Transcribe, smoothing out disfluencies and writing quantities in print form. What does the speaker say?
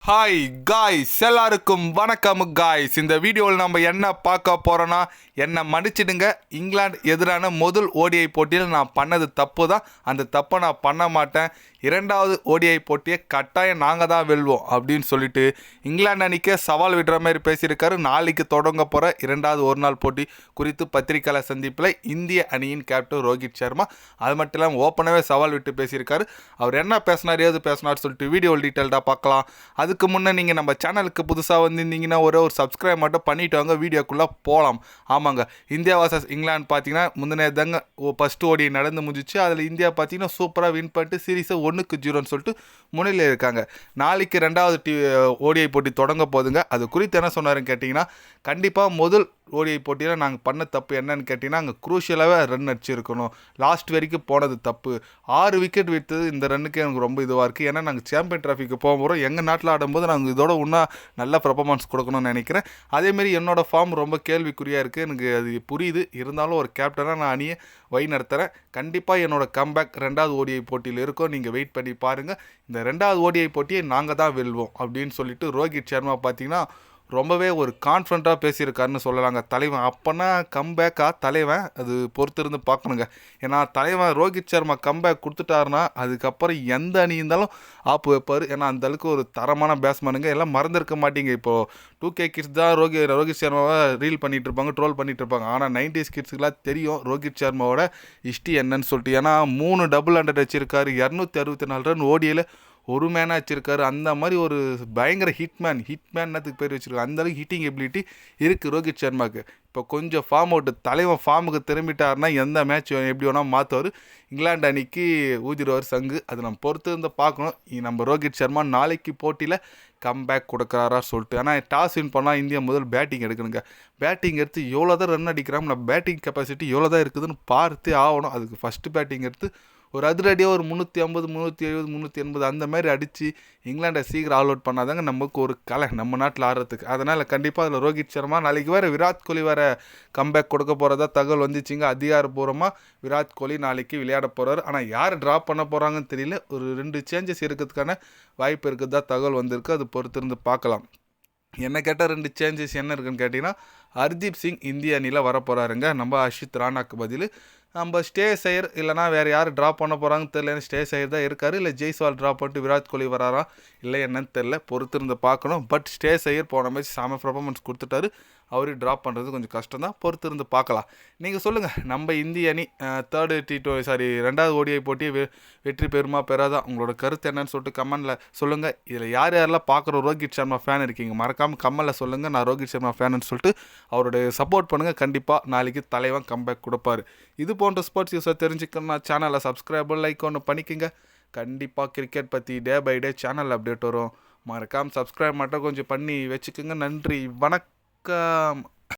Hi guys, எல்லாருக்கும் வணக்கம் guys. இந்த வீடியோவில் நம்ம என்ன பார்க்க போகிறோன்னா, என்னை மன்னிச்சிடுங்க. இங்கிலாந்து எதிரான முதல் ஓடிஐ போட்டியில் நான் பண்ணது தப்பு தான். அந்த தப்பை நான் பண்ண மாட்டேன். இரண்டாவது ஓடிஐ போட்டியை கட்டாயம் நாங்கள் தான் வெல்வோம் அப்படின்னு சொல்லிட்டு இங்கிலாந்து அணிக்கே சவால் விடுற மாதிரி பேசியிருக்காரு. நாளைக்கு தொடங்க போகிற இரண்டாவது ஒரு நாள் போட்டி குறித்து பத்திரிகையாளர் சந்திப்பில் இந்திய அணியின் கேப்டன் ரோஹித் சர்மா அது மட்டும் இல்லாமல் ஓப்பனாகவே சவால் விட்டு பேசியிருக்காரு. அவர் என்ன பேசினார், ஏது பேசினார் சொல்லிட்டு வீடியோ டீட்டெயில்டாக பார்க்கலாம். அதுக்கு முன்னே நீங்கள் நம்ம சேனலுக்கு புதுசாக வந்திருந்தீங்கன்னா ஒரு சப்ஸ்கிரைப் மட்டும் பண்ணிவிட்டு வாங்க, வீடியோக்குள்ளே போகலாம். ஆமாங்க, இந்தியா வர்சஸ் இங்கிலாந்து பார்த்தீங்கன்னா முந்தினே தாங்க ஃபஸ்ட்டு ஓடிஐ நடந்து முடிஞ்சிச்சு. அதில் இந்தியா பார்த்தீங்கன்னா சூப்பராக வின் பண்ணிட்டு சீரீஸை 1-0 சொல்லிட்டு முன்னிலையில் இருக்காங்க. நாளைக்கு ரெண்டாவது ஓடிஐ போட்டி தொடங்க போதுங்க. அது குறித்து என்ன சொன்னாருன்னு கேட்டிங்கன்னா, கண்டிப்பாக முதல் ஓடிஐ போட்டியில் நாங்கள் பண்ண தப்பு என்னன்னு கேட்டிங்கன்னா, அங்கே குரூஷியலாகவே ரன் அடிச்சிருக்கணும். லாஸ்ட் வரைக்கும் போனது தப்பு. 6 விக்கெட் விட்டது இந்த ரன்னுக்கு எனக்கு ரொம்ப இதுவாக இருக்குது. ஏன்னா நாங்கள் சாம்பியன் ட்ராஃபிக்கு போக போகிறோம். எங்கள் நாட்டில் ஆடும்போது நாங்கள் இதோட இன்னும் நல்ல பர்ஃபார்மன்ஸ் கொடுக்கணும்னு நினைக்கிறேன். அதேமாரி என்னோடய ஃபார்ம் ரொம்ப கேள்விக்குறியாக இருக்குது. எனக்கு அது புரியுது. இருந்தாலும் ஒரு கேப்டனாக நான் அணியை வழி நடத்துகிறேன். கண்டிப்பாக என்னோடய கம்பேக் ரெண்டாவது ஓடிஐ போட்டியில் இருக்கும். நீங்கள் வெயிட் பண்ணி பாருங்கள். இந்த ரெண்டாவது ஓடிஐ போட்டியை நாங்கள் தான் வெல்வோம் அப்படின்னு சொல்லிட்டு ரோஹித் சர்மா பார்த்தீங்கன்னா ரொம்பவே ஒரு கான்ஃபிடண்ட்டாக பேசியிருக்காருன்னு சொல்லலாங்க. தலைவன் அப்போனா கம்பேக்காக தலைவன் அது பொறுத்திருந்து பார்க்கணுங்க. ஏன்னா தலைவன் ரோஹித் சர்மா கம்பேக் கொடுத்துட்டாருன்னா அதுக்கப்புறம் எந்த அணி இருந்தாலும் ஆப்பு வைப்பார். ஏன்னா அந்தளவுக்கு ஒரு தரமான பேட்ஸ்மேனுங்க. எல்லாம் மறந்துருக்க மாட்டீங்க. இப்போது 2K கிட்ஸ் தான் ரோஹித் சர்மாவை ரீல் பண்ணிகிட்டு இருப்பாங்க, ட்ரோல் பண்ணிகிட்டு இருப்பாங்க. ஆனால் 90s கிட்ஸுக்கெலாம் தெரியும் ரோஹித் சர்மாவோட ஹிஸ்ட்ரி என்னன்னு சொல்லிட்டு. ஏன்னா 3 200 வச்சுருக்காரு, 264 ரன் ஓடியில் ஒரு மேனாக வச்சுருக்காரு. அந்த மாதிரி ஒரு பயங்கர ஹிட்மேன்னத்துக்கு பேர் வச்சுருக்காரு. அந்தளவுக்கு ஹிட்டிங் எபிலிட்டி இருக்குது ரோஹித் சர்மாவுக்கு. இப்போ கொஞ்சம் ஃபார்ம் அவுட்டு தலைவன் ஃபார்முக்கு திரும்பிட்டாருன்னா எந்த மேட்ச் எப்படி வேணால் மாற்றுவார். இங்கிலாந்து அணிக்கு ஊதிடுவார் சங்கு. அது நம்ம பொறுத்து இருந்து பார்க்கணும். நம்ம ரோஹித் சர்மா நாளைக்கு போட்டியில் கம்பேக் கொடுக்குறாரா சொல்லிட்டு. ஆனால் டாஸ் வின் பண்ணால் இந்தியா முதல் பேட்டிங் எடுக்கணுங்க. பேட்டிங் எடுத்து எவ்வளோ தான் ரன் அடிக்கிறாங்க, நம்ம பேட்டிங் கெப்பாசிட்டி எவ்வளோ தான் இருக்குதுன்னு பார்த்தே ஆகணும். அதுக்கு ஃபஸ்ட்டு பேட்டிங் எடுத்து ஒரு அதிரடியாக ஒரு 350 370 380 அந்த மாதிரி அடித்து இங்கிலாண்டை சீக்கிரம் ஆல் அவுட் பண்ணாதாங்க நமக்கு ஒரு கலை நம்ம நாட்டில் ஆடுறதுக்கு. அதனால் கண்டிப்பாக அதில் ரோஹித் சர்மா நாளைக்கு வேறு விராட் கோலி வேறு கம்பேக் கொடுக்க போகிறதா தகவல் வந்துச்சுங்க. அதிகாரப்பூர்வமாக விராட் கோலி நாளைக்கு விளையாட போகிறார். ஆனால் யார் ட்ராப் பண்ண போகிறாங்கன்னு தெரியல. ஒரு 2 சேஞ்சஸ் இருக்கிறதுக்கான வாய்ப்பு இருக்குதா தகவல் வந்திருக்கு. அது பொறுத்திருந்து பார்க்கலாம். என்ன கேட்டால் 2 சேஞ்சஸ் என்ன இருக்குன்னு கேட்டிங்கன்னா, ஹர்தீப் சிங் இந்திய அணியில் வர போகிறாருங்க. நம்ம அஷித் ராணாக்கு பதில் நம்ம ஸ்டேஸ் ஐயர் இல்லைனா வேறு யார் ட்ராப் பண்ண போகிறாங்கன்னு தெரியல. ஸ்டேஸ் ஐயர் தான் இருக்கார். இல்லை ஜெய்ஸ்வால் ட்ராப் பண்ணிட்டு விராட் கோலி வராரா இல்லை என்னன்னு தெரில, பொறுத்திருந்து பார்க்கணும். பட் ஸ்டேஸ் ஐயர் போன மேட்ச் செம பர்ஃபார்மன்ஸ் கொடுத்துட்டாரு. அவரு ட்ராப் பண்ணுறது கொஞ்சம் கஷ்டம் தான், பொறுத்திருந்து பார்க்கலாம். நீங்கள் சொல்லுங்கள், நம்ம இந்திய அணி ரெண்டாவது ஓடிஐ போட்டியை வெற்றி பெறுமா பெறாதா? உங்களோட கருத்து என்னன்னு சொல்லிட்டு கமெண்டில் சொல்லுங்கள். இதில் யார் யாரெல்லாம் பார்க்குற ரோஹித் சர்மா ஃபேன் இருக்கீங்க மறக்காமல் கமெண்டில் சொல்லுங்கள். நான் ரோஹித் சர்மா ஃபேனுன்னு சொல்லிட்டு அவருடைய சப்போர்ட் பண்ணுங்கள். கண்டிப்பாக நாளைக்கு தலைவன் கம்பேக் கொடுப்பார். இது போன்ற ஸ்போர்ட்ஸ் யூஸை தெரிஞ்சுக்கணும்னா சேனலை சப்ஸ்கிரைபர் லைக் ஒன்று பண்ணிக்கோங்க. கண்டிப்பாக கிரிக்கெட் பற்றி day by day channel update வரும். மறக்காமல் சப்ஸ்கிரைப் மட்டும் கொஞ்சம் பண்ணி வச்சுக்கோங்க. நன்றி, வணக்கம்.